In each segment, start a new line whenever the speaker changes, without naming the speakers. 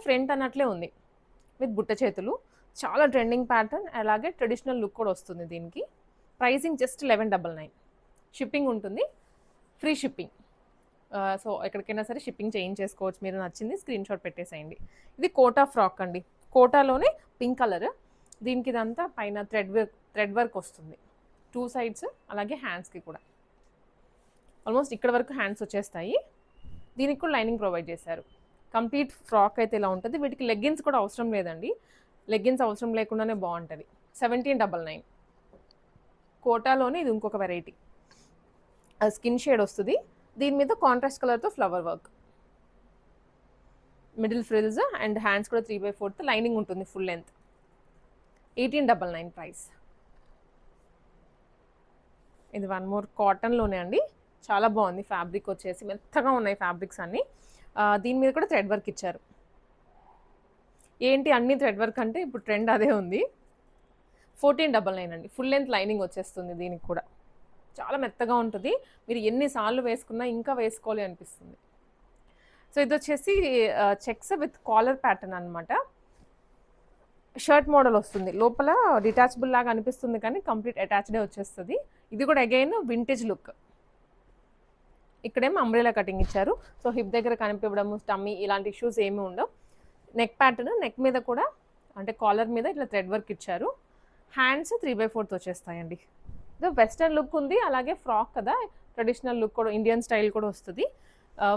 Front అన్నట్లే ఉంది with బుట్ట చేతులు. చాలా ట్రెండింగ్ ప్యాటర్న్, అలాగే ట్రెడిషనల్ లుక్ కూడా వస్తుంది దీనికి. Pricing just 1199. షిప్పింగ్ ఉంటుంది, ఫ్రీ షిప్పింగ్. సో ఎక్కడికైనా సరే షిప్పింగ్ చేయించేసుకోవచ్చు. మీరు నచ్చింది స్క్రీన్ షాట్ పెట్టేసేయండి. ఇది కోటా ఫ్రాక్ అండి. కోటాలోనే పింక్ కలర్. దీనికి ఇదంతా పైన థ్రెడ్ వర్క్ వస్తుంది 2 సైడ్స్, అలాగే హ్యాండ్స్కి కూడా. ఆల్మోస్ట్ ఇక్కడ వరకు హ్యాండ్స్ వచ్చేస్తాయి. దీనికి కూడా లైనింగ్ ప్రొవైడ్ చేశారు. కంప్లీట్ ఫ్రాక్ అయితే ఇలా ఉంటుంది. వీటికి లెగ్గిన్స్ కూడా అవసరం లేదండి. లెగ్గిన్స్ అవసరం లేకుండానే బాగుంటుంది. 1799. కోటాలోనే ఇది ఇంకొక వెరైటీ. స్కిన్ షేడ్ వస్తుంది. దీని మీద కాంట్రాస్ట్ కలర్తో flower work, middle frills and hands కూడా 3/4 లైనింగ్ ఉంటుంది ఫుల్ లెంత్. 1899 ప్రైస్. ఇది వన్ మోర్ కాటన్లోనే అండి. చాలా బాగుంది ఫ్యాబ్రిక్ వచ్చేసి, మెత్తగా ఉన్నాయి ఫ్యాబ్రిక్స్ అన్నీ. దీని మీద కూడా థ్రెడ్ వర్క్ ఇచ్చారు. ఏంటి అన్ని థ్రెడ్ వర్క్ అంటే ఇప్పుడు ట్రెండ్ అదే ఉంది. 1499 అండి. ఫుల్ లెంత్ లైనింగ్ వచ్చేస్తుంది దీనికి కూడా. చాలా మెత్తగా ఉంటుంది. మీరు ఎన్నిసార్లు వేసుకున్నా ఇంకా వేసుకోవాలి అనిపిస్తుంది. సో ఇది వచ్చేసి చెక్స్ విత్ కాలర్ ప్యాటర్న్ అనమాట. షర్ట్ మోడల్ వస్తుంది. లోపల డిటాచబుల్ లాగా అనిపిస్తుంది కానీ కంప్లీట్ అటాచ్డే వచ్చేస్తుంది. ఇది కూడా అగైన్ వింటేజ్ లుక్. ఇక్కడేమో అంబ్రెలా కటింగ్ ఇచ్చారు. సో హిప్ దగ్గర కనిపించడము, స్టమ్మీ ఇలాంటి ఇష్యూస్ ఏమీ ఉండవు. నెక్ ప్యాటర్న్, నెక్ మీద కూడా అంటే కాలర్ మీద ఇట్లా థ్రెడ్ వర్క్ ఇచ్చారు. హ్యాండ్స్ 3/4 వచ్చేస్తాయండి. ఇది వెస్టర్న్ లుక్ ఉంది, అలాగే ఫ్రాక్ కదా, ట్రెడిషనల్ లుక్ కూడా, ఇండియన్ స్టైల్ కూడా వస్తుంది.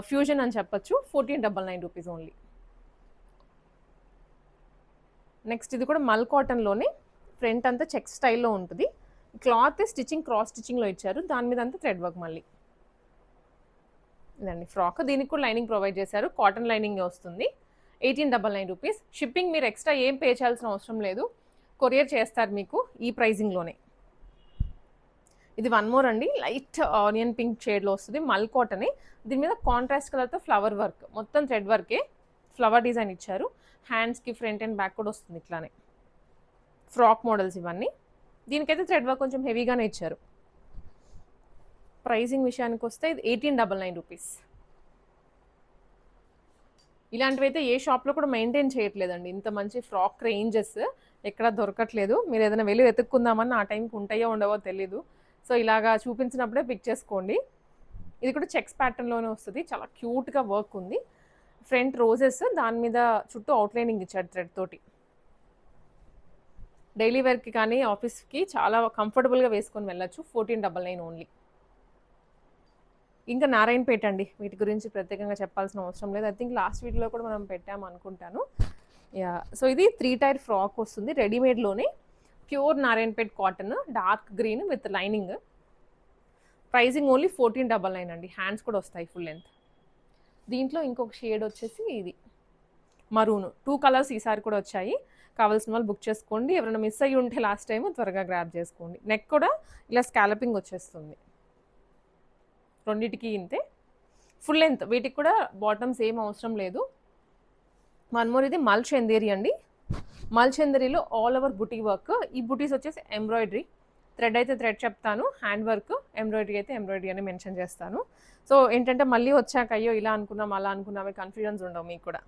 ఫ్యూజన్ అని చెప్పొచ్చు. 1499 రూపీస్ ఓన్లీ. నెక్స్ట్ ఇది కూడా మల్ కాటన్లోనే, ఫ్రంట్ అంతా చెక్ స్టైల్లో ఉంటుంది. క్లాత్ స్టిచ్చింగ్ క్రాస్ స్టిచ్చింగ్లో ఇచ్చారు. దాని మీద అంతా థ్రెడ్ వర్క్ మళ్ళీ. ఇదండి ఫ్రాక్. దీనికి కూడా లైనింగ్ ప్రొవైడ్ చేశారు. కాటన్ లైనింగ్ వస్తుంది. 1899 రూపీస్. షిప్పింగ్ మీరు ఎక్స్ట్రా ఏం పే చేయాల్సిన అవసరం లేదు. కొరియర్ చేస్తారు మీకు ఈ ప్రైజింగ్లోనే. ఇది వన్ మోర్ అండి. లైట్ ఆనియన్ పింక్ షేడ్లో వస్తుంది. మల్ కాటనే. దీని మీద కాంట్రాస్ట్ కలర్తో ఫ్లవర్ వర్క్, మొత్తం థ్రెడ్ వర్కే, ఫ్లవర్ డిజైన్ ఇచ్చారు. హ్యాండ్స్కి ఫ్రంట్ అండ్ బ్యాక్ కూడా వస్తుంది ఇట్లానే. ఫ్రాక్ మోడల్స్ ఇవన్నీ. దీనికైతే థ్రెడ్ వర్క్ కొంచెం హెవీగానే ఇచ్చారు. ప్రైజింగ్ విషయానికి వస్తే ఇది 1899 రూపీస్. ఇలాంటివైతే ఏ షాప్లో కూడా మెయింటైన్ చేయట్లేదండి. ఇంత మంచి ఫ్రాక్ రేంజెస్ ఎక్కడ దొరకట్లేదు. మీరు ఏదైనా వెళ్ళి వెతుక్కుందామని ఆ టైంకి ఉంటాయో ఉండవో తెలీదు. సో ఇలాగా చూపించినప్పుడే పిక్ చేసుకోండి. ఇది కూడా చెక్స్ ప్యాటర్న్లోనే వస్తుంది. చాలా క్యూట్గా వర్క్ ఉంది. ఫ్రంట్ రోజెస్, దాని మీద చుట్టూ అవుట్లైనింగ్ ఇచ్చాడు థ్రెడ్ తోటి. డైలీ వేర్కి కానీ ఆఫీస్కి చాలా కంఫర్టబుల్గా వేసుకొని వెళ్ళచ్చు. 1499 ఓన్లీ. ఇంకా నారాయణపేట అండి. వీటి గురించి ప్రత్యేకంగా చెప్పాల్సిన అవసరం లేదు. ఐ థింక్ లాస్ట్ వీడియోలో కూడా మనం పెట్టాము అనుకుంటాను. యా, సో ఇది 3 టైర్ ఫ్రాక్ వస్తుంది రెడీమేడ్లోనే. Pure Narayanpet cotton, dark green with lining. Pricing only 1499 అండి. హ్యాండ్స్ కూడా వస్తాయి ఫుల్ లెంత్. దీంట్లో ఇంకొక షేడ్ వచ్చేసి ఇది మరూన్. 2 కలర్స్ ఈసారి కూడా వచ్చాయి. కావాల్సిన వాళ్ళు బుక్ చేసుకోండి. ఎవరైనా మిస్ అయ్యి ఉంటే లాస్ట్ టైం త్వరగా గ్రాబ్ చేసుకోండి. నెక్ కూడా ఇలా స్కాలపింగ్ వచ్చేస్తుంది. రెండింటికి ఇంతే. Full length. వీటికి కూడా బాటమ్స్ ఏం అవసరం లేదు. వన్ మోర్, ఇది మల్ చందేరి అండి. మల్ చందేరిలో ఆల్ ఓవర్ బుటీ వర్క్. ఈ బుటీస్ వచ్చేసి ఎంబ్రాయిడరీ. థ్రెడ్ అయితే థ్రెడ్ చెప్తాను, హ్యాండ్ వర్క్, ఎంబ్రాయిడరీ అయితే ఎంబ్రాయిడరీ అని మెన్షన్ చేస్తాను. సో ఏంటంటే మళ్ళీ వచ్చాక అయ్యో ఇలా అనుకున్నాం అలా అనుకున్నామే కన్ఫ్యూజన్స్ ఉండవు మీకు కూడా.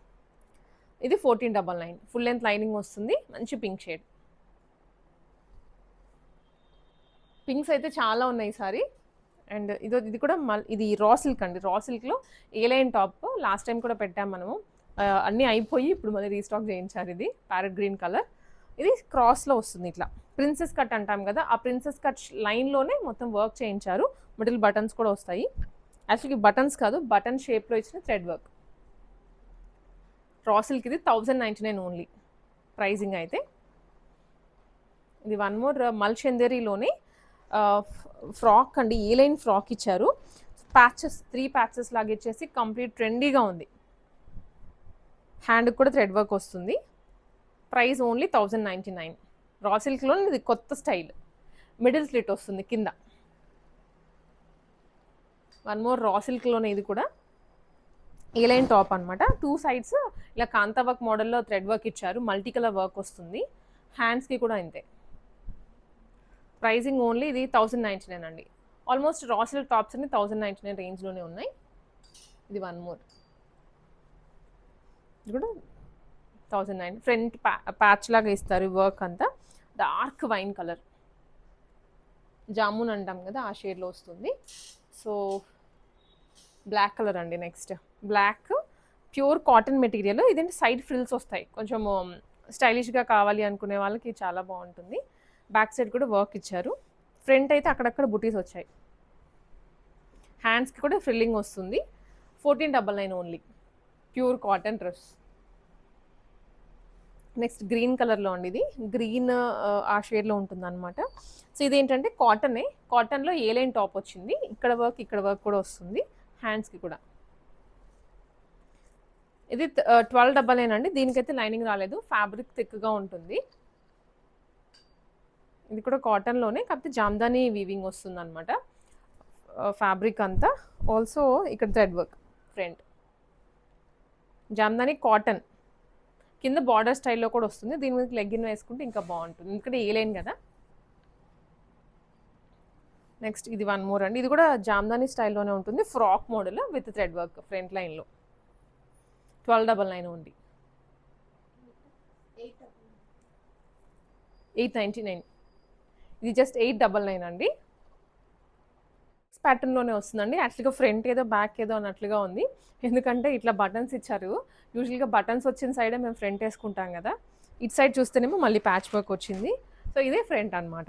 ఇది 1499. ఫుల్ లెంత్ లైనింగ్ వస్తుంది. మంచి పింక్ షేడ్. పింక్స్ అయితే చాలా ఉన్నాయి ఈసారి. అండ్ ఇది కూడా ఇది రా సిల్క్ అండి. రా సిల్క్లో ఏ లైన్ టాప్ లాస్ట్ టైం కూడా పెట్టాం మనము. అన్నీ అయిపోయి ఇప్పుడు మళ్ళీ రీస్టాక్ చేయించారు. ఇది ప్యారెట్ గ్రీన్ కలర్. ఇది క్రాస్లో వస్తుంది ఇట్లా. ప్రిన్సెస్ కట్ అంటాం కదా, ఆ ప్రిన్సెస్ కట్ లైన్లోనే మొత్తం వర్క్ చేయించారు. మిడిల్ బటన్స్ కూడా వస్తాయి. యాక్చువల్లీ బటన్స్ కాదు, బటన్ షేప్లో ఇచ్చిన థ్రెడ్ వర్క్. Raw silk. ఇది 1099 ఓన్లీ ప్రైజింగ్ అయితే. ఇది వన్ మోర్ మల్ చందేరిలోనే ఫ్రాక్ అండి. ఏ లైన్ ఫ్రాక్ ఇచ్చారు. ప్యాచెస్ 3 ప్యాచెస్ లాగా ఇచ్చేసి కంప్లీట్ ట్రెండీగా ఉంది. హ్యాండ్కి కూడా థ్రెడ్ వర్క్ వస్తుంది. Price only 1099. రా సిల్క్లో ఇది కొత్త స్టైల్. మిడిల్ స్లిట్ వస్తుంది కింద. వన్ మోర్ రా సిల్క్లోనే ఇది కూడా ఏ లైన్ టాప్ అనమాట. 2 సైడ్స్ ఇలా కాంతా వర్క్ మోడల్లో థ్రెడ్ వర్క్ ఇచ్చారు. మల్టీ కలర్ వర్క్ వస్తుంది. హ్యాండ్స్కి కూడా ఇంతే. ప్రైజింగ్ ఓన్లీ ఇది 1099 అండి. ఆల్మోస్ట్ రా సిల్క్ టాప్స్ అన్ని 1099 రేంజ్లోనే ఉన్నాయి. ఇది వన్ మోర్. ఇది కూడా 1009. ఫ్రంట్ ప్యాచ్ లాగా ఇస్తారు వర్క్ అంతా. డార్క్ వైన్ కలర్, జామున్ అంటాం కదా ఆ షేడ్లో వస్తుంది. సో బ్లాక్ కలర్ అండి. Next black pure cotton material. ఇదేంటి సైడ్ ఫ్రిల్స్ వస్తాయి, కొంచెం స్టైలిష్గా కావాలి అనుకునే వాళ్ళకి చాలా బాగుంటుంది. బ్యాక్ సైడ్ కూడా వర్క్ ఇచ్చారు. ఫ్రంట్ అయితే అక్కడక్కడ బుటీస్ వచ్చాయి. హ్యాండ్స్కి కూడా ఫ్రిల్లింగ్ వస్తుంది. 1499 only. Pure cotton dress. Next green కలర్లో అండి. ఇది గ్రీన్ ఆ షేడ్లో ఉంటుంది అనమాట. సో ఇదేంటంటే కాటనే, కాటన్లో ఏ లైన్ టాప్ వచ్చింది. ఇక్కడ వర్క్ కూడా వస్తుంది హ్యాండ్స్కి కూడా. ఇది 1299 అండి. దీనికైతే లైనింగ్ రాలేదు, ఫ్యాబ్రిక్ థిక్గా ఉంటుంది. ఇది కూడా కాటన్లోనే, కాకపోతే జామ్దాని వీవింగ్ వస్తుంది అనమాట ఫ్యాబ్రిక్ అంతా. ఆల్సో ఇక్కడ thread work front. Jamdani cotton, కింద బార్డర్ స్టైల్లో కూడా వస్తుంది. దీని మీద లెగ్గిన్ వేసుకుంటే ఇంకా బాగుంటుంది, ఎందుకంటే ఏ లైన్ కదా. నెక్స్ట్ ఇది వన్ మోర్ అండి. ఇది కూడా జామ్దాని స్టైల్లోనే ఉంటుంది, frock model with thread work front లైన్లో. 1299 ఉంది. 899. ఇది జస్ట్ 899 అండి. ప్యాటర్న్లోనే వస్తుందండి. యాక్చువల్గా ఫ్రంట్ ఏదో బ్యాక్ ఏదో అన్నట్లుగా ఉంది, ఎందుకంటే ఇట్లా బటన్స్ ఇచ్చారు. యూజువల్గా బటన్స్ వచ్చిన సైడే మేము ఫ్రంట్ వేసుకుంటాం కదా, ఇటు సైడ్ చూస్తేనేమో మళ్ళీ ప్యాచ్ వర్క్ వచ్చింది. సో ఇదే ఫ్రంట్ అనమాట.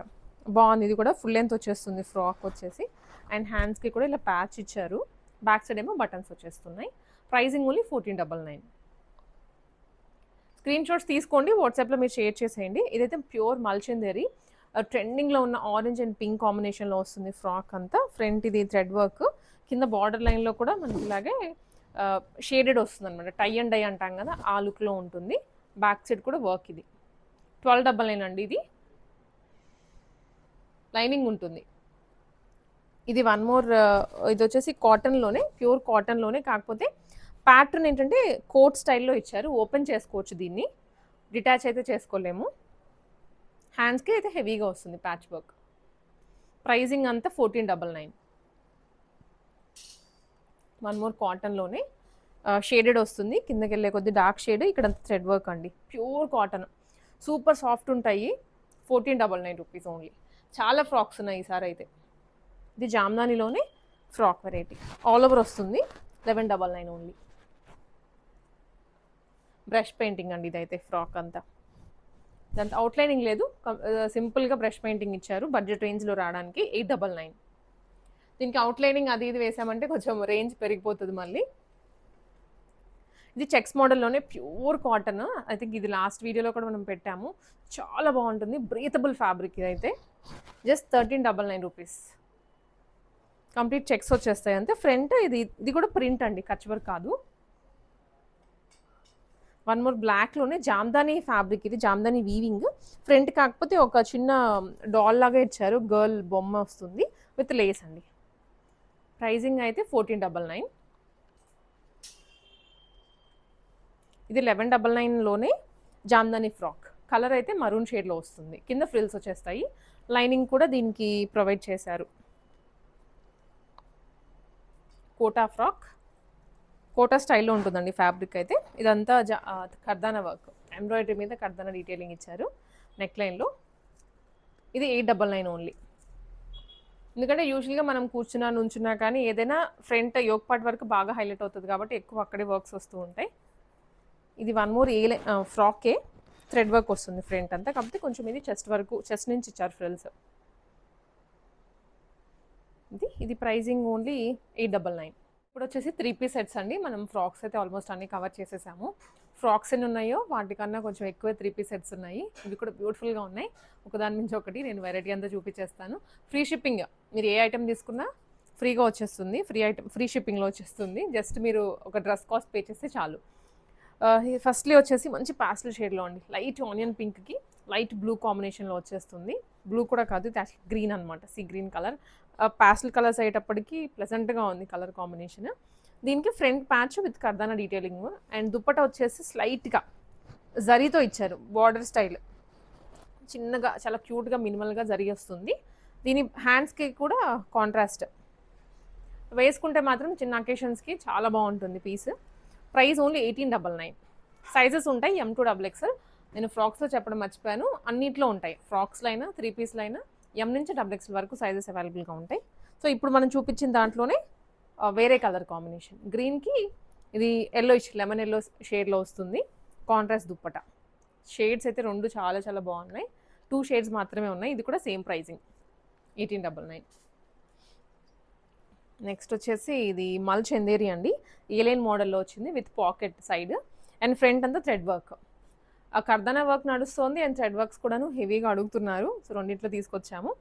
బాగుంది. ఇది కూడా ఫుల్ లెంత్ వచ్చేస్తుంది ఫ్రాక్ వచ్చేసి, అండ్ హ్యాండ్స్కి కూడా ఇలా ప్యాచ్ ఇచ్చారు. బ్యాక్ సైడ్ ఏమో బటన్స్ వచ్చేస్తున్నాయి. Pricing only 1499. స్క్రీన్ షాట్స్ తీసుకోండి, వాట్సాప్లో మీరు షేర్ చేసేయండి. ఇదైతే ప్యూర్ మల్చందేరి, ట్రెండింగ్లో ఉన్న ఆరెంజ్ అండ్ పింక్ కాంబినేషన్లో వస్తుంది ఫ్రాక్ అంతా. ఫ్రంట్ ఇది థ్రెడ్ వర్క్, కింద బార్డర్ లైన్లో కూడా మనకి ఇలాగే షేడెడ్ వస్తుంది అనమాట. టై అండ్ డై అంటాం కదా ఆ లుక్లో ఉంటుంది. బ్యాక్ సైడ్ కూడా వర్క్. ఇది 1299 అండి. ఇది లైనింగ్ ఉంటుంది. ఇది వన్ మోర్, ఇది వచ్చేసి కాటన్లోనే, ప్యూర్ కాటన్లోనే, కాకపోతే ప్యాటర్న్ ఏంటంటే కోట్ స్టైల్లో ఇచ్చారు. ఓపెన్ చేసుకోవచ్చు దీన్ని, డిటాచ్ అయితే చేసుకోలేము. హ్యాండ్స్కి అయితే హెవీగా వస్తుంది ప్యాచ్ వర్క్. ప్రైజింగ్ అంతా 1499. వన్ మోర్ కాటన్లోనే షేడెడ్ వస్తుంది, కిందకి వెళ్ళే కొద్ది డార్క్ షేడ్, ఇక్కడ థ్రెడ్ వర్క్ అండి. ప్యూర్ కాటన్, సూపర్ సాఫ్ట్ ఉంటాయి. 1499 రూపీస్ ఓన్లీ. చాలా ఫ్రాక్స్ ఉన్నాయి ఈసారి అయితే. ఇది జామ్దానిలోనే ఫ్రాక్ వెరైటీ, ఆల్ ఓవర్ వస్తుంది. 1199 ఓన్లీ. బ్రష్ పెయింటింగ్ అండి ఇదైతే ఫ్రాక్ అంతా. దాంతో అవుట్లైనింగ్ లేదు, సింపుల్గా బ్రష్ పెయింటింగ్ ఇచ్చారు బడ్జెట్ రేంజ్లో రావడానికి. 899. దీనికి అవుట్లైనింగ్ అది ఇది వేసామంటే కొంచెం రేంజ్ పెరిగిపోతుంది మళ్ళీ. ఇది చెక్స్ మోడల్లోనే ప్యూర్ కాటన్. ఐ థింక్ ఇది లాస్ట్ వీడియోలో కూడా మనం పెట్టాము. చాలా బాగుంటుంది, బ్రీతబుల్ ఫ్యాబ్రిక్. ఇదైతే జస్ట్ 1399 రూపీస్. కంప్లీట్ చెక్స్ వచ్చేస్తాయి అంతే. ఫ్రంట్ ఇది కూడా ప్రింట్ అండి, కచ్ వర్క్ కాదు. వన్ మోర్ బ్లాక్లోనే జామ్దాని ఫ్యాబ్రిక్. ఇది జామ్దాని వీవింగ్ ఫ్రంట్, కాకపోతే ఒక చిన్న డాల్ లాగా ఇచ్చారు, గర్ల్ బొమ్మ వస్తుంది విత్ లేస్ అండి. ప్రైజింగ్ అయితే 1499. ఇది 1199లోనే జామ్దాని ఫ్రాక్. కలర్ అయితే మరూన్ షేడ్లో వస్తుంది, కింద ఫ్రిల్స్ వచ్చేస్తాయి. లైనింగ్ కూడా దీనికి ప్రొవైడ్ చేశారు. కోటా ఫ్రాక్, కోటా స్టైల్లో ఉంటుందండి ఫ్యాబ్రిక్ అయితే. ఇదంతా కర్దానా వర్క్, ఎంబ్రాయిడరీ మీద కర్దానా డీటెయిలింగ్ ఇచ్చారు నెక్ లైన్లో. ఇది 899 ఓన్లీ. ఎందుకంటే యూజువల్గా మనం కూర్చున్నా నుంచున్నా కానీ ఏదైనా ఫ్రంట్ యోక్ పార్ట్ వరకు బాగా హైలైట్ అవుతుంది కాబట్టి ఎక్కువ అక్కడే వర్క్స్ వస్తూ ఉంటాయి. ఇది వన్ మోర్ ఫ్రాకే, థ్రెడ్ వర్క్ వస్తుంది ఫ్రంట్ అంతా, కాకపోతే కొంచెం ఇది చెస్ట్ వరకు, చెస్ట్ నుంచి ఇచ్చారు ఫ్రిల్స్. ఇది ప్రైజింగ్ ఓన్లీ 899. ఇప్పుడు వచ్చేసి 3 పీస్ సెట్స్ అండి. మనం ఫ్రాక్స్ అయితే ఆల్మోస్ట్ అన్ని కవర్ చేసేసాము. ఫ్రాక్స్ ఎన్ని ఉన్నాయో వాటికన్నా కొంచెం ఎక్కువ 3 పీస్ సెట్స్ ఉన్నాయి. ఇవి కూడా బ్యూటిఫుల్గా ఉన్నాయి, ఒకదాని నుంచి ఒకటి. నేను వెరైటీ అంతా చూపించేస్తాను. ఫ్రీ షిప్పింగ్, మీరు ఏ ఐటెం తీసుకున్నా ఫ్రీగా వచ్చేస్తుంది. ఫ్రీ షిప్పింగ్లో వచ్చేస్తుంది. జస్ట్ మీరు ఒక డ్రెస్ కాస్ట్ పే చేస్తే చాలు. ఫస్ట్లీ వచ్చేసి మంచి పాస్టల్ షేడ్లో అండి, లైట్ ఆనియన్ పింక్కి లైట్ బ్లూ కాంబినేషన్లో వచ్చేస్తుంది. బ్లూ కూడా కాదు, ఇది యాక్చువల్లీ గ్రీన్ అనమాట, sea green colour. Pastel colours అయ్యేటప్పటికి ప్లెజెంట్గా ఉంది కలర్ కాంబినేషన్. దీనికి ఫ్రంట్ ప్యాచ్ విత్ కర్దానా డీటెయిలింగ్, అండ్ దుప్పట వచ్చేసి స్లైట్గా జరీతో ఇచ్చారు, బార్డర్ స్టైల్, చిన్నగా చాలా క్యూట్గా మినిమల్గా జరీ వస్తుంది. దీని హ్యాండ్స్కి కూడా కాంట్రాస్ట్ వేసుకుంటే మాత్రం చిన్న అకేషన్స్కి చాలా బాగుంటుంది పీస్. Price only 1899. సైజెస్ ఉంటాయి M2 XXL. నేను ఫ్రాక్స్లో చెప్పడం మర్చిపోయాను, అన్నిట్లో ఉంటాయి. ఫ్రాక్స్లో అయినా 3 పీస్లో అయినా M నుంచి XXL వరకు సైజెస్ అవైలబుల్గా ఉంటాయి. సో ఇప్పుడు మనం చూపించిన దాంట్లోనే వేరే కలర్ కాంబినేషన్, గ్రీన్కి ఇది ఎల్లోయిష్ లెమన్ ఎల్లో షేడ్లో వస్తుంది. కాంట్రాస్ట్ దుప్పట. షేడ్స్ అయితే రెండు చాలా చాలా బాగున్నాయి. 2 షేడ్స్ మాత్రమే ఉన్నాయి. ఇది కూడా సేమ్ ప్రైజింగ్ 1899. నెక్స్ట్ వచ్చేసి ఇది మల్ చందేరి అండి. ఏలైన్ మోడల్లో వచ్చింది with pocket side and front అంతా థ్రెడ్ వర్క్. ఆ కర్దనా వర్క్ నడుస్తుంది అండ్ థ్రెడ్ వర్క్స్ కూడాను హెవీగా అడుగుతున్నారు. సో రెండిట్లో తీసుకొచ్చాము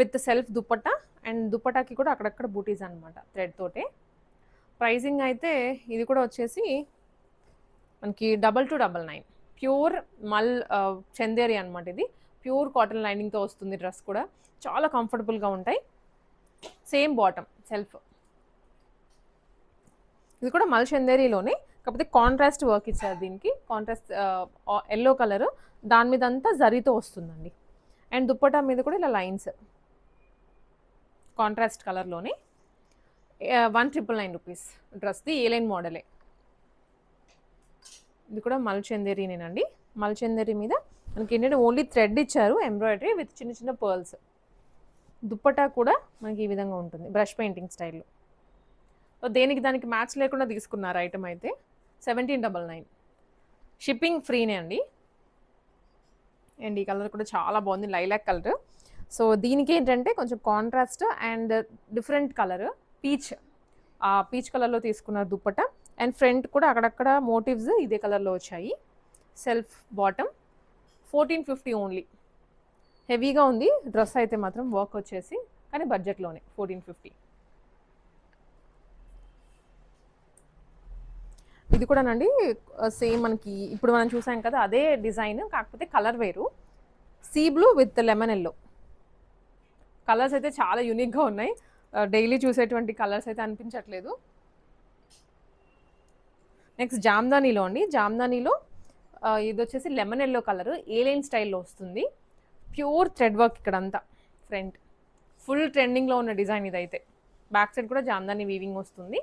విత్ సెల్ఫ్ దుప్పట్టా అండ్ దుప్పటాకి కూడా అక్కడక్కడ బూటీస్ అనమాట థ్రెడ్ తోటే. ప్రైజింగ్ అయితే ఇది కూడా వచ్చేసి మనకి 2299. ప్యూర్ మల్ చందేరి అనమాట. ఇది ప్యూర్ కాటన్ లైనింగ్తో వస్తుంది. డ్రెస్ కూడా చాలా కంఫర్టబుల్గా ఉంటాయి. Same bottom self. ఇది కూడా మల్ చందేరిలోనే, కాకపోతే కాంట్రాస్ట్ వర్క్ ఇచ్చారు దీనికి. కాంట్రాస్ట్ ఎల్లో కలర్, దాని మీద అంతా జరీతో వస్తుందండి. అండ్ దుప్పటా మీద కూడా ఇలా లైన్స్ కాంట్రాస్ట్ కలర్లోనే. 1999 రూపీస్ డ్రెస్ది. ఏలైన్ మోడలే. ఇది కూడా మల్ చందేరినేనండి. మల్ చందేరి మీద మనకి ఏంటంటే ఓన్లీ థ్రెడ్ ఇచ్చారు, ఎంబ్రాయిడరీ విత్ చిన్న చిన్న పర్ల్స్. దుప్పటా కూడా మనకి ఈ విధంగా ఉంటుంది బ్రష్ పెయింటింగ్ స్టైల్లో. దేనికి దానికి మ్యాచ్ లేకుండా తీసుకున్నారు ఐటమ్ అయితే. 1799. షిప్పింగ్ ఫ్రీనే అండి. అండ్ ఈ కలర్ కూడా చాలా బాగుంది, లైలాక్ కలర్. సో దీనికి ఏంటంటే కొంచెం contrast and different colour peach, ఆ పీచ్ కలర్లో తీసుకున్నారు దుప్పట. అండ్ ఫ్రంట్ కూడా అక్కడక్కడ మోటివ్స్ ఇదే కలర్లో వచ్చాయి. Self bottom. 1450 ఓన్లీ. హెవీగా ఉంది డ్రెస్ అయితే మాత్రం, వర్క్ వచ్చేసి, కానీ బడ్జెట్లోనే 1450. ఇది కూడానండి సేమ్ మనకి ఇప్పుడు మనం చూసాం కదా అదే డిజైన్, కాకపోతే కలర్ వేరు. Sea blue with lemon yellow. Colours అయితే చాలా యూనిక్గా ఉన్నాయి. డైలీ చూసేటువంటి కలర్స్ అయితే అనిపించట్లేదు. నెక్స్ట్ జామ్దానీలో అండి. జామ్దానీలో ఇది వచ్చేసి లెమన్ ఎల్లో కలర్, ఏలైన్ స్టైల్లో వస్తుంది. ప్యూర్ థ్రెడ్ వర్క్ ఇక్కడంతా. ఫ్రంట్ ఫుల్ ట్రెండింగ్లో ఉన్న డిజైన్ ఇదైతే. బ్యాక్ సైడ్ కూడా జామ్దానీ వీవింగ్ వస్తుంది.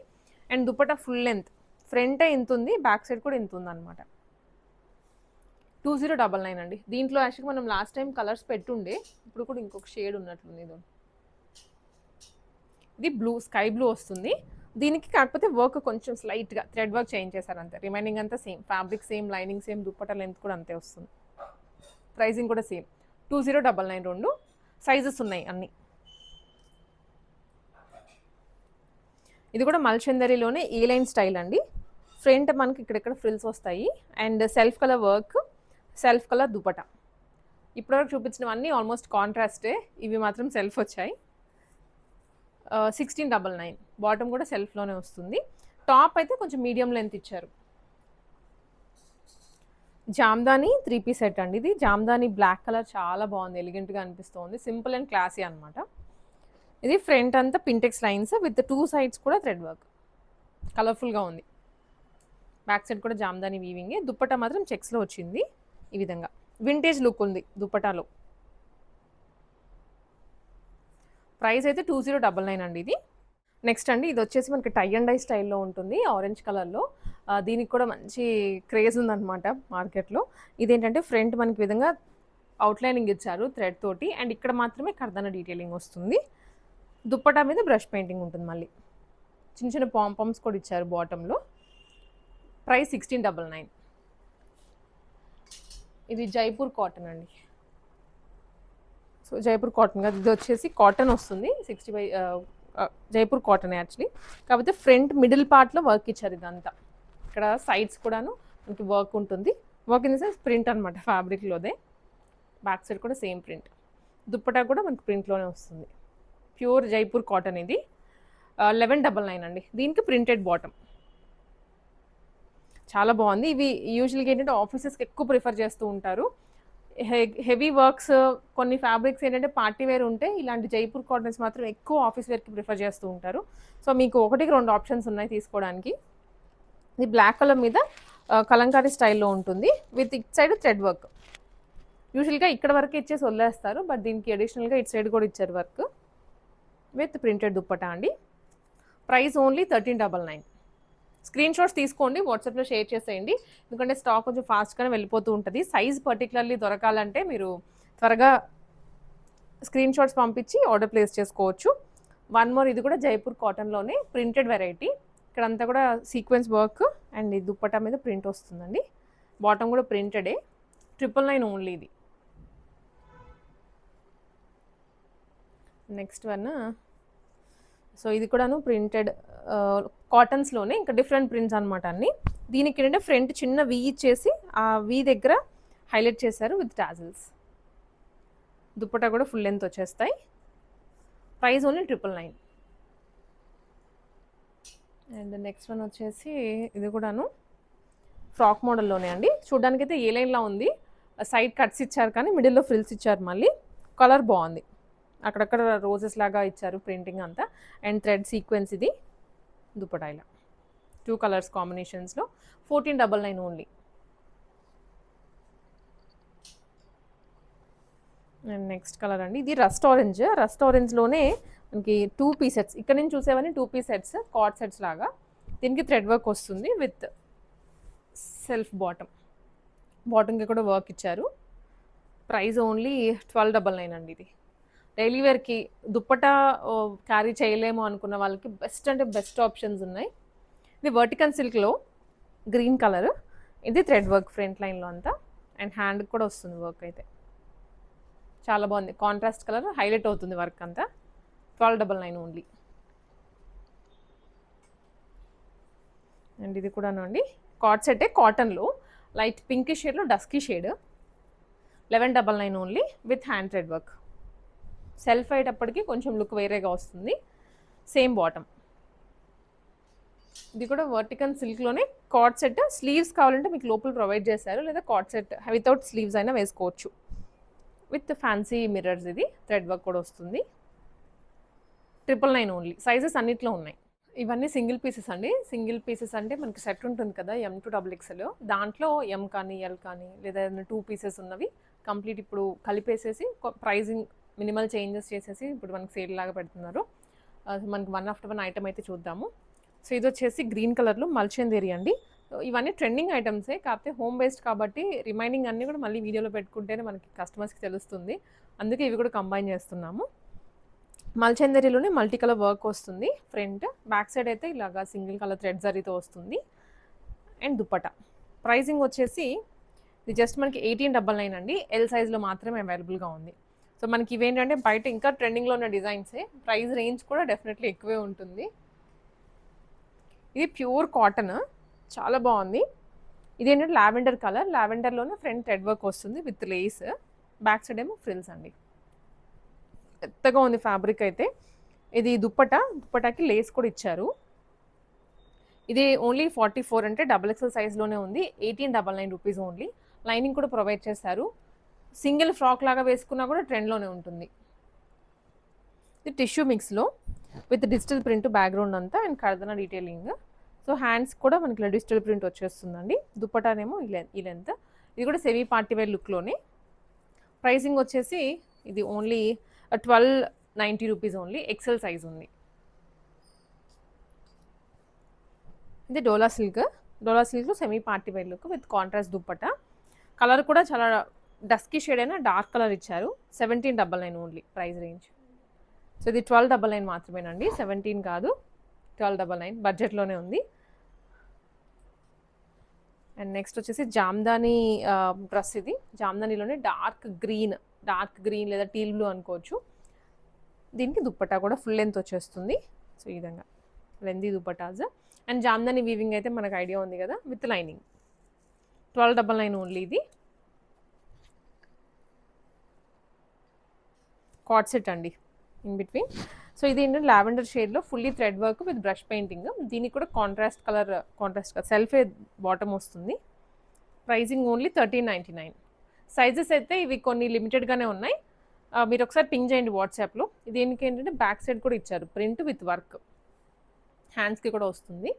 అండ్ దుపట్టా ఫుల్ లెంత్, ఫ్రంటే ఇంత ఉంది, బ్యాక్ సైడ్ కూడా ఇంత ఉంది అనమాట. 2099 అండి. దీంట్లో యాక్చువల్గా మనం లాస్ట్ టైం కలర్స్ పెట్టుండే, ఇప్పుడు కూడా ఇంకొక షేడ్ ఉన్నట్లుంది. ఇది బ్లూ, స్కై బ్లూ వస్తుంది దీనికి. కాకపోతే వర్క్ కొంచెం స్లైట్గా థ్రెడ్ వర్క్ చేంజ్ చేశారు అంతే. రిమైనింగ్ అంతా same, fabric same, lining same, dupatta length కూడా అంతే వస్తుంది. ప్రైజింగ్ కూడా సేమ్ 2099. రెండు సైజెస్ ఉన్నాయి అన్నీ. ఇది కూడా మల్చందరిలోనే ఏ లైన్ స్టైల్ అండి. ఫ్రంట్ మనకి ఇక్కడెక్కడ ఫ్రిల్స్ వస్తాయి and self colour work, self colour dupatta. ఇప్పటివరకు చూపించినవన్నీ ఆల్మోస్ట్ కాంట్రాస్టే, ఇవి మాత్రం సెల్ఫ్ వచ్చాయి. 1699. బాటమ్ కూడా సెల్ఫ్లోనే వస్తుంది. టాప్ అయితే కొంచెం మీడియం లెంత్ ఇచ్చారు. జామ్దానీ 3 పీస్ సెట్ అండి. ఇది జామ్దానీ బ్లాక్ కలర్ చాలా బాగుంది, ఎలిగెంట్గా అనిపిస్తుంది. సింపుల్ అండ్ క్లాసీ అనమాట. ఇది ఫ్రంట్ అంతా పింటెక్స్ లైన్స్ విత్ 2 సైడ్స్ కూడా థ్రెడ్ వర్క్, కలర్ఫుల్గా ఉంది. బ్యాక్ సైడ్ కూడా జామ్దానీ వీవింగ్. దుప్పటా మాత్రం చెక్స్లో వచ్చింది ఈ విధంగా. వింటేజ్ లుక్ ఉంది దుప్పటాలో. ప్రైస్ అయితే 2099 అండి ఇది. నెక్స్ట్ అండి ఇది వచ్చేసి మనకి టై అండ్ డై స్టైల్లో ఉంటుంది, ఆరెంజ్ కలర్లో. దీనికి కూడా మంచి క్రేజ్ ఉందన్నమాట మార్కెట్లో. ఇదేంటంటే ఫ్రంట్ మనకి విధంగా అవుట్లైనింగ్ ఇచ్చారు థ్రెడ్ తోటి అండ్ ఇక్కడ మాత్రమే కర్దన డీటెయిలింగ్ వస్తుంది. దుప్పటా మీద బ్రష్ పెయింటింగ్ ఉంటుంది. మళ్ళీ చిన్న చిన్న పాంపామ్స్ కూడా ఇచ్చారు బాటంలో. ప్రైస్ 1699. ఇది జైపూర్ కాటన్ అండి. సో జైపూర్ కాటన్ కాదు, ఇది వచ్చేసి కాటన్ వస్తుంది. 65 జైపూర్ కాటన్ యాక్చువల్లీ. కాకపోతే ఫ్రంట్ మిడిల్ పార్ట్లో వర్క్ ఇచ్చారు ఇదంతా. ఇక్కడ సైడ్స్ కూడాను మనకి వర్క్ ఉంటుంది. Work in the sense print అనమాట, ఫ్యాబ్రిక్లోదే. బ్యాక్ సైడ్ కూడా సేమ్ ప్రింట్. దుప్పటా కూడా మనకి ప్రింట్లోనే వస్తుంది. ప్యూర్ జైపూర్ కాటన్ ఇది. 1199 అండి. దీనికి ప్రింటెడ్ బాటమ్. చాలా బాగుంది. ఇవి యూజువల్గా ఏంటంటే ఆఫీసెస్కి ఎక్కువ ప్రిఫర్ చేస్తూ ఉంటారు. హెవీ వర్క్స్, కొన్ని ఫ్యాబ్రిక్స్ ఏంటంటే పార్టీ వేర్ ఉంటే ఇలాంటి జైపూర్ కాటన్స్ మాత్రం ఎక్కువ ఆఫీస్ వేర్కి ప్రిఫర్ చేస్తూ ఉంటారు. సో మీకు 1-2 ఆప్షన్స్ ఉన్నాయి తీసుకోవడానికి. ఇది బ్లాక్ కలర్ మీద కలంకారీ స్టైల్లో ఉంటుంది with it side thread work. యూజువల్గా ఇక్కడ వరకు ఇచ్చేసి వదిలేస్తారు, బట్ దీనికి అడిషనల్గా ఇట్ సైడ్ కూడా ఇచ్చారు వర్క్ విత్ ప్రింటెడ్ దుప్పటా అండి. Price only 1399. స్క్రీన్ షాట్స్ తీసుకోండి, వాట్సాప్లో షేర్ చేసేయండి, ఎందుకంటే స్టాక్ కొంచెం ఫాస్ట్గానే వెళ్ళిపోతూ ఉంటుంది. సైజ్ పర్టికులర్లీ దొరకాలంటే మీరు త్వరగా స్క్రీన్ షాట్స్ పంపించి ఆర్డర్ ప్లేస్ చేసుకోవచ్చు. వన్ మోర్, ఇది కూడా జైపూర్ కాటన్లోనే ప్రింటెడ్ వెరైటీ. ఇక్కడంతా కూడా సీక్వెన్స్ వర్క్ అండ్ ఈ దుప్పటా మీద ప్రింట్ వస్తుందండి. బాటమ్ కూడా ప్రింటెడే, 999 ఓన్లీ ఇది. నెక్స్ట్ వన్, సో ఇది కూడాను ప్రింటెడ్ కాటన్స్లోనే, ఇంకా డిఫరెంట్ ప్రింట్స్ అనమాట అన్ని. దీనికి ఏంటంటే ఫ్రంట్ చిన్న వీ ఇచ్చేసి ఆ వీ దగ్గర హైలైట్ చేశారు విత్ టాజిల్స్. దుప్పటా కూడా ఫుల్ లెంత్ వచ్చేస్తాయి. Price only 999. And next one వచ్చేసి ఇది కూడాను ఫ్రాక్ మోడల్లోనే అండి. చూడడానికి అయితే ఏ లైన్లో ఉంది, సైడ్ కట్స్ ఇచ్చారు కానీ మిడిల్లో ఫ్రిల్స్ ఇచ్చారు. మళ్ళీ కలర్ బాగుంది, అక్కడక్కడ రోజెస్ లాగా ఇచ్చారు ప్రింటింగ్ అంతా. అండ్ థ్రెడ్ సీక్వెన్స్ ఇది దుపట్టా ఇలా 2 కలర్స్ కాంబినేషన్స్లో 1499 ఓన్లీ. అండ్ నెక్స్ట్ కలర్ అండి, ఇది రస్ట్ ఆరెంజ్. రస్ట్ ఆరెంజ్లోనే మనకి 2 పీస్ సెట్స్, ఇక్కడ నుంచి చూసేవన్నీ 2 పీస్ సెట్స్, కార్డ్ సెట్స్ లాగా. దీనికి థ్రెడ్ వర్క్ వస్తుంది విత్ సెల్ఫ్ బాటమ్కి కూడా వర్క్ ఇచ్చారు. ప్రైస్ ఓన్లీ 1299 అండి. ఇది డైలీ వేర్కి దుప్పటా క్యారీ చేయలేము అనుకున్న వాళ్ళకి బెస్ట్ అంటే బెస్ట్ ఆప్షన్స్ ఉన్నాయి. ఇది వర్టికల్ సిల్క్లో గ్రీన్ కలర్, ఇది థ్రెడ్ వర్క్ ఫ్రంట్ లైన్లో అంతా, అండ్ హ్యాండ్ కూడా వస్తుంది వర్క్. అయితే చాలా బాగుంది, కాంట్రాస్ట్ కలర్ హైలైట్ అవుతుంది వర్క్ అంతా. 1299 ఓన్లీ. అండ్ ఇది కూడాను అండి కార్డ్ సెట్టే, కాటన్లో లైట్ పింక్ షేడ్లో dusky shade, 1199 only with hand thread work. Self అయ్యేటప్పటికి కొంచెం లుక్ వేరేగా వస్తుంది. Same bottom. ఇది కూడా వర్టికల్ సిల్క్లోనే కార్డ్ సెట్. స్లీవ్స్ కావాలంటే మీకు లోపల ప్రొవైడ్ చేశారు, లేదా కార్డ్ సెట్ వితౌట్ స్లీవ్స్ అయినా వేసుకోవచ్చు విత్ ఫ్యాన్సీ మిర్రర్స్. ఇది థ్రెడ్ వర్క్ కూడా వస్తుంది. 999 ఓన్లీ. సైజెస్ అన్నిట్లో ఉన్నాయి. ఇవన్నీ సింగిల్ పీసెస్ అండి. సింగిల్ పీసెస్ అంటే మనకి సెట్ ఉంటుంది కదా M to XXL, దాంట్లో M కానీ L కానీ లేదా 2 పీసెస్ ఉన్నవి కంప్లీట్ ఇప్పుడు కలిపేసేసి ప్రైజింగ్ మినిమల్ చేంజెస్ చేసేసి ఇప్పుడు మనకి సేల్ లాగా పెడుతున్నారు. మనకి 1 after 1 ఐటమ్ అయితే చూద్దాము. సో ఇది వచ్చేసి గ్రీన్ కలర్లో మల్చందేరి అండి. ఇవన్నీ ట్రెండింగ్ ఐటమ్సే, కాకపోతే హోమ్ బేస్డ్ కాబట్టి రిమైనింగ్ అన్నీ కూడా మళ్ళీ వీడియోలో పెట్టుకుంటేనే మనకి కస్టమర్స్కి తెలుస్తుంది. అందుకే ఇవి కూడా కంబైన్ చేస్తున్నాము. మల్చందేరిలోనే మల్టీ కలర్ వర్క్ వస్తుంది. ఫ్రంట్ బ్యాక్ సైడ్ అయితే ఇలాగా సింగిల్ కలర్ థ్రెడ్ జరీతో వస్తుంది. అండ్ దుపట్టా ప్రైజింగ్ వచ్చేసి ఇది జస్ట్ మనకి 1899 అండి. L సైజ్లో మాత్రమే అవైలబుల్గా ఉంది. సో మనకి ఇవేంటంటే బయట ఇంకా ట్రెండింగ్లో ఉన్న డిజైన్సే, ప్రైస్ రేంజ్ కూడా డెఫినెట్లీ ఎక్కువే ఉంటుంది. ఇది ప్యూర్ కాటన్, చాలా బాగుంది. ఇది ఏంటంటే లావెండర్ కలర్, లావెండర్లోనే ఫ్రంట్ థ్రెడ్ వర్క్ వస్తుంది విత్ లేస్, బ్యాక్ సైడ్ ఏమో ఫ్రిల్స్ అండి. పెద్దగా ఉంది ఫ్యాబ్రిక్ అయితే. ఇది దుప్పటాకి లేస్ కూడా ఇచ్చారు. ఇది ఓన్లీ 44 అంటే XXL సైజ్లోనే ఉంది. 1899 రూపీస్ ఓన్లీ. లైనింగ్ కూడా ప్రొవైడ్ చేస్తారు. సింగిల్ ఫ్రాక్ లాగా వేసుకున్నా కూడా ట్రెండ్లోనే ఉంటుంది. ఇది టిష్యూ మిక్స్లో విత్ డిజిటల్ ప్రింట్ బ్యాక్గ్రౌండ్ అంతా అండ్ కర్దనా డీటెయిలింగ్. సో హ్యాండ్స్ కూడా మనకి డిజిటల్ ప్రింట్ వచ్చేస్తుందండి. దుప్పటానేమో ఈ లెంత్. ఇది కూడా సెమీ పార్టీ వేర్ లుక్లోనే. ప్రైసింగ్ వచ్చేసి ఇది only 1290 rupees only. XL size ఉంది. ఇది డోలా సిల్క్లో semi party wear look with contrast dupatta. Colour కూడా చాలా డస్కీ షేడ్ అయినా డార్క్ కలర్ ఇచ్చారు. 1799 ఓన్లీ ప్రైస్ రేంజ్. సో ఇది 1299 మాత్రమేనండి, 17 కాదు, 1299 బడ్జెట్లోనే ఉంది. అండ్ నెక్స్ట్ వచ్చేసి జామ్దాని డ్రెస్. ఇది జామ్దానిలోనే డార్క్ గ్రీన్ లేదా టీల్ బ్లూ అనుకోవచ్చు. దీనికి దుప్పటా కూడా ఫుల్ లెంత్ వచ్చేస్తుంది. సో ఈ విధంగా lengthy dupattas. And Jamdani weaving అయితే మనకు ఐడియా ఉంది కదా, విత్ లైనింగ్. 1299 ఓన్లీ. ఇది కార్డ్ సెట్ అండి ఇన్ బిట్వీన్. సో ఇది ఏంటంటే లావెండర్ షేడ్లో fully thread work with brush painting. దీనికి కూడా కాంట్రాస్ట్ సెల్ఫే బాటమ్ వస్తుంది. Pricing only 1399. సైజెస్ అయితే ఇవి కొన్ని లిమిటెడ్గానే ఉన్నాయి. మీరు ఒకసారి పింగ్ చేయండి వాట్సాప్లో. దీనికి ఏంటంటే బ్యాక్ సైడ్ కూడా ఇచ్చారు ప్రింట్ విత్ వర్క్, హ్యాండ్స్కి కూడా వస్తుంది.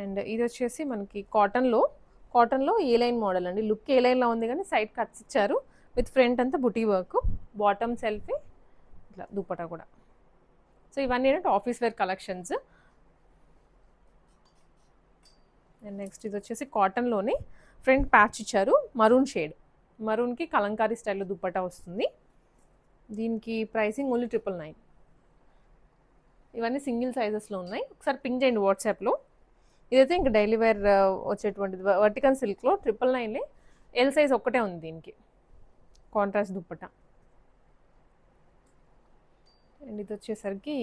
అండ్ ఇది వచ్చేసి మనకి కాటన్లో ఏ లైన్ మోడల్ అండి. లుక్ ఏ లైన్లో ఉంది కానీ సైడ్ కట్స్ ఇచ్చారు విత్ ఫ్రంట్ అంతా బుటీ వర్క్, బాటమ్ సెల్ఫీ, ఇట్లా దుప్పటా కూడా. సో ఇవన్నీ ఏంటంటే office wear collections. And next ఇది వచ్చేసి కాటన్లోనే ఫ్రంట్ ప్యాచ్ ఇచ్చారు, మరూన్ షేడ్, మరూన్కి కలంకారీ స్టైల్లో దుప్పటా వస్తుంది. దీనికి ప్రైసింగ్ ఓన్లీ 999. ఇవన్నీ సింగిల్ సైజెస్లో ఉన్నాయి. ఒకసారి పింక్ చేయండి వాట్సాప్లో. ఇదైతే ఇంకా డైలీ వేర్ వచ్చేటువంటిది వర్టికల్ సిల్క్లో 999. ఎల్ సైజ్ ఒక్కటే ఉంది దీనికి, కాంట్రాస్ట్ దుప్పటా. అండ్ ఇది వచ్చేసరికి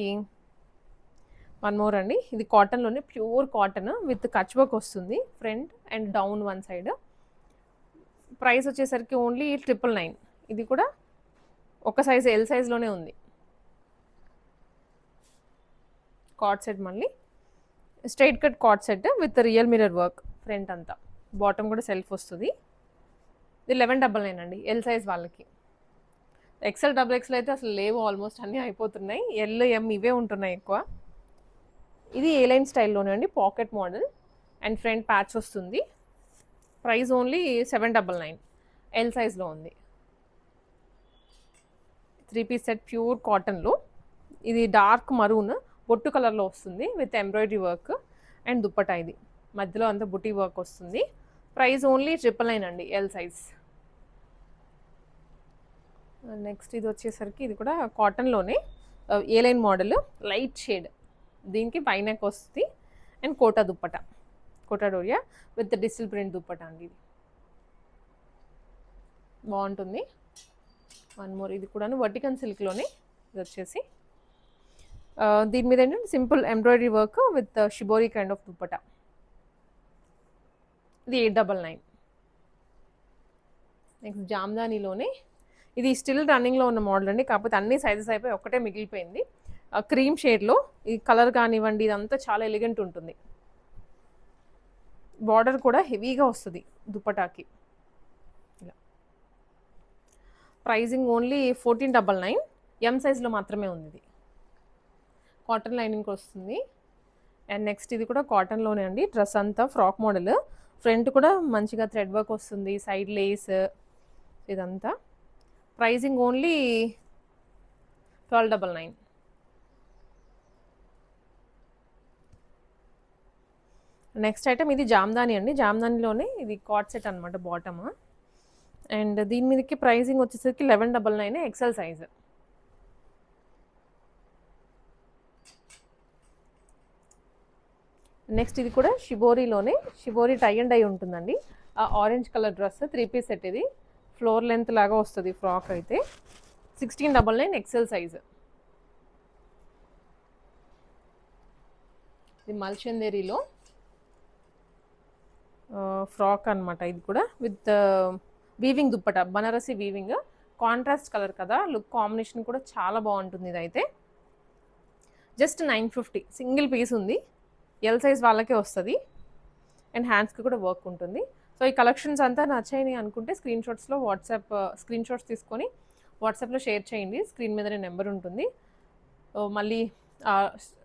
వన్ మోర్ అండి, ఇది కాటన్లోనే pure cotton with Kutch work వస్తుంది front and down one side. Price వచ్చేసరికి ఓన్లీ 999. ఇది కూడా ఒక సైజ్ ఎల్ సైజ్లోనే ఉంది. కార్డ్ సెట్, మళ్ళీ straight cut cord set with real mirror work front అంతా, బాటమ్ కూడా సెల్ఫ్ వస్తుంది. ఇది 1199 అండి ఎల్ సైజ్ వాళ్ళకి. ఎక్సెల్ డబుల్ ఎక్సెల్ అయితే అసలు లేవు, ఆల్మోస్ట్ అన్నీ అయిపోతున్నాయి. ఎల్ ఎం ఇవే ఉంటున్నాయి ఎక్కువ. ఇది ఏ లైన్ స్టైల్లోనే అండి, pocket model and front patch వస్తుంది. Price only 799. ఎల్ సైజ్లో ఉంది. 3 పీస్ సెట్ ప్యూర్ కాటన్లో. ఇది డార్క్ మరూన్ బొట్టు కలర్లో వస్తుంది with embroidery work and dupatta. ఇది మధ్యలో అంతా బుటీ వర్క్ వస్తుంది. ప్రైస్ ఓన్లీ 999 అండి ఎల్ సైజ్. నెక్స్ట్ ఇది వచ్చేసరికి ఇది కూడా కాటన్లోనే A line model, light shade. దీనికి పైన వస్తుంది and Kota dupatta, Kota Doria with digital print dupatta అండి. ఇది బాగుంటుంది. వన్ మోర్, ఇది కూడా వర్టికల్ సిల్క్లోనే. ఇది వచ్చేసి దీని మీద ఏంటంటే simple embroidery work with shibori kind of dupatta. ఇది 899. నెక్స్ట్ జామ్దానీలోనే, ఇది స్టిల్ రన్నింగ్లో ఉన్న మోడల్ అండి, కాకపోతే అన్ని సైజెస్ అయిపోయి ఒక్కటే మిగిలిపోయింది. క్రీమ్ షేడ్లో ఈ కలర్ కానివ్వండి, ఇదంతా చాలా ఎలిగెంట్ ఉంటుంది. బార్డర్ కూడా హెవీగా వస్తుంది దుప్పటాకి. ఇలా ప్రైజింగ్ ఓన్లీ 1499. ఎం సైజ్లో మాత్రమే ఉంది. ఇది కాటన్ లైనింగ్ వస్తుంది. అండ్ నెక్స్ట్ ఇది కూడా కాటన్లోనే అండి, డ్రెస్ అంతా ఫ్రాక్ మోడల్. ఫ్రంట్ కూడా మంచిగా థ్రెడ్ వర్క్ వస్తుంది, సైడ్ లేస్ ఇదంతా. Pricing only 1299. నెక్స్ట్ ఐటమ్ ఇది జామ్దాని అండి, జామ్దానిలోనే ఇది కార్డ్ సెట్ అనమాట బాటమ్. అండ్ దీని మీదకి ప్రైజింగ్ వచ్చేసరికి 1199 ఎక్సెల్ సైజ్. నెక్స్ట్ ఇది కూడా షిబోరీలోనే, షిబోరీ టై అండ్ డై ఉంటుందండి. ఆ orange colour dress 3 piece set. ఇది ఫ్లోర్ లెంత్ లాగా వస్తుంది ఫ్రాక్ అయితే. 1699 ఎక్సెల్ సైజ్. ఇది మల్చందేరిలో ఫ్రాక్ అనమాట. ఇది కూడా with weaving dupatta, Banarasi weaving, contrast colour కదా, లుక్ కాంబినేషన్ కూడా చాలా బాగుంటుంది. ఇదైతే జస్ట్ 950, సింగిల్ పీస్ ఉంది. ఎల్ సైజ్ వాళ్ళకే వస్తుంది అండ్ హ్యాండ్స్కి కూడా వర్క్ ఉంటుంది. సో ఈ కలెక్షన్స్ అంతా నచ్చాయని అనుకుంటే స్క్రీన్ షాట్స్ తీసుకొని వాట్సాప్లో షేర్ చేయండి. స్క్రీన్ మీదనే నెంబర్ ఉంటుంది. మళ్ళీ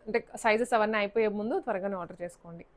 అంటే సైజెస్ అవన్నీ అయిపోయే ముందు త్వరగానే ఆర్డర్ చేసుకోండి.